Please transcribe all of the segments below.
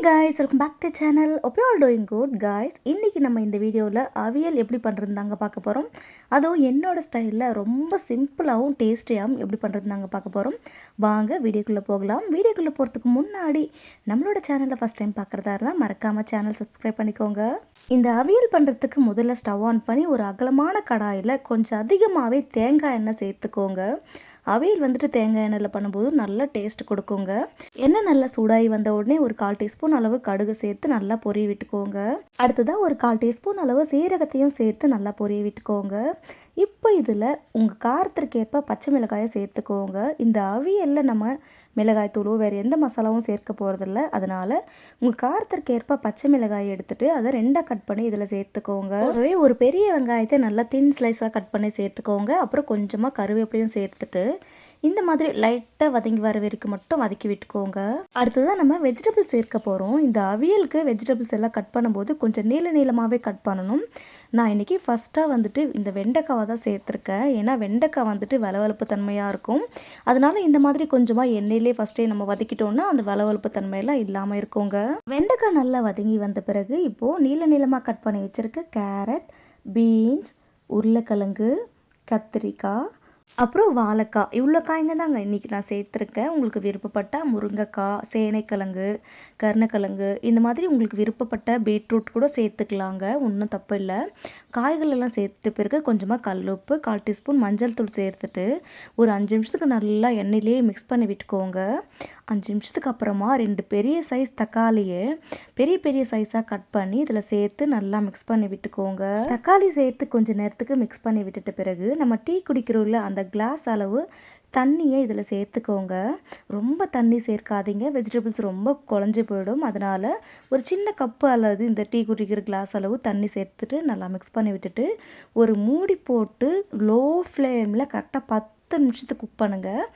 guys, welcome back to channel. Hope you all doing good guys. இன்னைக்கு நம்ம இந்த வீடியோல அவியல் எப்படி பண்றதுதாங்க பார்க்க போறோம். அதுவும் என்னோட ஸ்டைல்ல ரொம்ப சிம்பிளாவும் டேஸ்டியாவும் எப்படி பண்றதுதாங்க பார்க்க போறோம். வாங்க வீடியோக்குள்ள போகலாம். வீடியோக்குள்ள போறதுக்கு முன்னாடி நம்மளோட சேனலை ஃபர்ஸ்ட் டைம் பார்க்கறதா இருந்தா மறக்காம சேனல் சப்ஸ்கிரைப் பண்ணிக்கோங்க. இந்த அவியல் பண்றதுக்கு முதல்ல ஸ்டவ் ஆன் பண்ணி ஒரு அகலமான கடாயில கொஞ்சம் அதிகமாவே தேங்காய் எண்ணெய் சேர்த்துக்கோங்க. அவியல் வந்துட்டு தேங்காய் எண்ணெயில் பண்ணும்போது நல்ல டேஸ்ட் கொடுக்குங்க. எண்ணெய் நல்லா சூடாகி வந்த உடனே ஒரு 1/4 டீஸ்பூன் அளவு கடுகு சேர்த்து நல்லா பொரிய விட்டுக்கோங்க. அடுத்ததாக ஒரு 1/4 டீஸ்பூன் அளவு சீரகத்தையும் சேர்த்து நல்லா பொரிய விட்டுக்கோங்க. இப்போ இதில் உங்கள் காரத்திற்கு ஏற்ப பச்சை மிளகாயை சேர்த்துக்கோங்க. இந்த அவியலில் நம்ம மிளகாய் தூளோ வேறு எந்த மசாலாவும் சேர்க்க போகிறதில்ல. அதனால் உங்கள் காரத்திற்கு ஏற்ப பச்சை மிளகாய் எடுத்துகிட்டு அதை 2ஆக கட் பண்ணி இதில் சேர்த்துக்கோங்க. அதுவே ஒரு பெரிய வெங்காயத்தை நல்லா தின் ஸ்லைஸாக கட் பண்ணி சேர்த்துக்கோங்க. அப்புறம் கொஞ்சமாக கருவேப்பிலையும் சேர்த்துட்டு இந்த மாதிரி லைட்டாக வதங்கி வர வரைக்கும் மட்டும் வதக்கி விட்டுக்கோங்க. அடுத்ததான் நம்ம வெஜிடபிள்ஸ் சேர்க்க போகிறோம். இந்த அவியலுக்கு வெஜிடபிள்ஸ் எல்லாம் கட் பண்ணும்போது கொஞ்சம் நீளமாகவே கட் பண்ணணும். நான் இன்றைக்கி ஃபஸ்ட்டாக வந்துட்டு இந்த வெண்டைக்காவை தான் சேர்த்துருக்கேன். ஏன்னா வெண்டைக்காய் வந்துட்டு வளவளப்பு தன்மையாக இருக்கும். அதனால் இந்த மாதிரி கொஞ்சமாக எண்ணெயிலே ஃபஸ்ட்டே நம்ம வதக்கிட்டோம்னா அந்த வளவளப்பு தன்மையெல்லாம் இல்லாமல் இருக்குங்க. வெண்டைக்காய் நல்லா வதங்கி வந்த பிறகு இப்போது நீளமாக கட் பண்ணி வச்சுருக்க கேரட், பீன்ஸ், உருளைக்கிழங்கு, கத்திரிக்காய், அப்புறம் வாழைக்காய், இவ்வளோ காய்ங்க தாங்க இன்றைக்கி நான் சேர்த்துருக்கேன். உங்களுக்கு விருப்பப்பட்டால் முருங்கைக்காய், சேனைக்கிழங்கு, கருணக்கிழங்கு, இந்த மாதிரி உங்களுக்கு விருப்பப்பட்ட பீட்ரூட் கூட சேர்த்துக்கலாங்க. ஒன்றும் தப்பு இல்லை. காய்களெல்லாம் சேர்த்துட்டு பிறகு கொஞ்சமாக கல்லுப்பு, 1/4 டீஸ்பூன் மஞ்சள் தூள் சேர்த்துட்டு ஒரு 5 நிமிஷத்துக்கு நல்லா எண்ணெயிலேயே மிக்ஸ் பண்ணி விட்டுக்கோங்க. 5 நிமிஷத்துக்கு அப்புறமா 2 பெரிய சைஸ் தக்காளியை பெரிய சைஸாக கட் பண்ணி இதில் சேர்த்து நல்லா மிக்ஸ் பண்ணி விட்டுக்கோங்க. தக்காளி சேர்த்து கொஞ்சம் நேரத்துக்கு மிக்ஸ் பண்ணி விட்டுட்ட பிறகு நம்ம டீ குடிக்கிறோம்ல அந்த கிளாஸ் அளவு தண்ணியை இதில் சேர்த்துக்கோங்க. ரொம்ப தண்ணி சேர்க்காதீங்க, வெஜிடபிள்ஸ் ரொம்ப குழஞ்சி போயிடும். அதனால் ஒரு சின்ன கப்பு அல்லது இந்த டீ குடிக்கிற கிளாஸ் அளவு தண்ணி சேர்த்துட்டு நல்லா மிக்ஸ் பண்ணி விட்டுட்டு ஒரு மூடி போட்டு லோ ஃப்ளேமில் கரெக்டாக 10 நிமிஷத்துக்கு குக் பண்ணுங்கள்.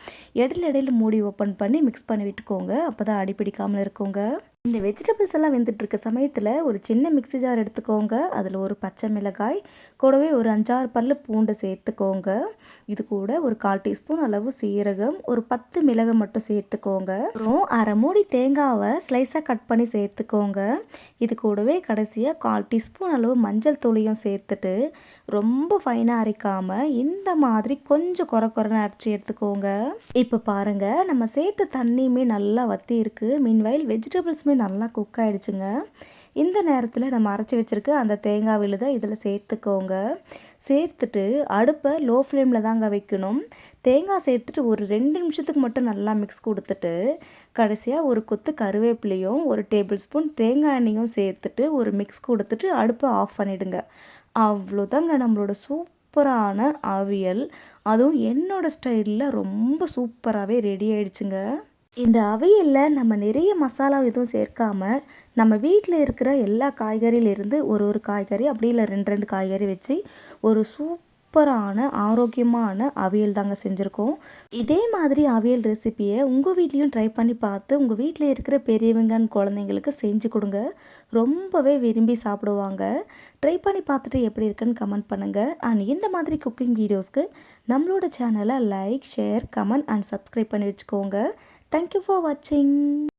இடையில மூடி ஓப்பன் பண்ணி மிக்ஸ் பண்ணி விட்டுக்கோங்க. அப்போ தான் அடிப்பிடிக்காமல் இருக்குங்க. இந்த வெஜிடபிள்ஸ் எல்லாம் வெந்துட்டுருக்க சமயத்தில் ஒரு சின்ன மிக்ஸி ஜார் எடுத்துக்கோங்க. அதில் ஒரு பச்சை மிளகாய் கூடவே ஒரு 5-6 பல்லு பூண்டு சேர்த்துக்கோங்க. இது கூட ஒரு 1/4 டீஸ்பூன் அளவு சீரகம், ஒரு 10 மிளகு மட்டும் சேர்த்துக்கோங்க. அப்புறம் அரை மூடி தேங்காவை ஸ்லைஸாக கட் பண்ணி சேர்த்துக்கோங்க. இது கூடவே கடைசியாக 1/4 டீஸ்பூன் அளவு மஞ்சள் தூளையும் சேர்த்துட்டு ரொம்ப ஃபைனாக அரைக்காமல் இந்த மாதிரி கொஞ்சம் குறைன்னு அரைச்சி எடுத்துக்கோங்க. இப்போ பாருங்கள், நம்ம சேர்த்த தண்ணியுமே நல்லா வற்றி இருக்குது. மீன்வைல் வெஜிடபிள்ஸுமே நல்லா குக் ஆகிடுச்சுங்க. இந்த நேரத்தில் நம்ம அரைச்சி வச்சுருக்க அந்த தேங்காய் விழுதை இதில் சேர்த்துக்கோங்க. சேர்த்துட்டு அடுப்பை லோ ஃப்ளேமில் தாங்க வைக்கணும். தேங்காய் சேர்த்துட்டு ஒரு 2 நிமிஷத்துக்கு மட்டும் நல்லா மிக்ஸ் கொடுத்துட்டு கடைசியாக ஒரு கொத்து கருவேப்பிலையும் ஒரு டேபிள் ஸ்பூன் தேங்காய் எண்ணெயும் சேர்த்துட்டு ஒரு மிக்ஸ் கொடுத்துட்டு அடுப்பை ஆஃப் பண்ணிவிடுங்க. அவ்வளோதாங்க நம்மளோட சூப்பரான அவியல். அதுவும் என்னோட ஸ்டைலில் ரொம்ப சூப்பராகவே ரெடி ஆயிடுச்சுங்க. இந்த அவியலில் நம்ம நிறைய மசாலா எதுவும் சேர்க்காமல் நம்ம வீட்டில் இருக்கிற எல்லா காய்கறியிலிருந்து ஒரு காய்கறி அப்படி இல்லை 2 காய்கறி வச்சு ஒரு சூப்பரான ஆரோக்கியமான அவியல் தாங்க செஞ்சுருக்கோம். இதே மாதிரி அவியல் ரெசிப்பியை உங்கள் வீட்லேயும் ட்ரை பண்ணி பார்த்து உங்கள் வீட்டில் இருக்கிற பெரியவங்கன்னு குழந்தைங்களுக்கு செஞ்சு கொடுங்க. ரொம்பவே விரும்பி சாப்பிடுவாங்க. ட்ரை பண்ணி பார்த்துட்டு எப்படி இருக்குன்னு கமெண்ட் பண்ணுங்கள். அண்ட் இந்த மாதிரி குக்கிங் வீடியோஸ்க்கு நம்மளோட சேனலை like, share, comment and subscribe பண்ணி வச்சுக்கோங்க. Thank you for watching.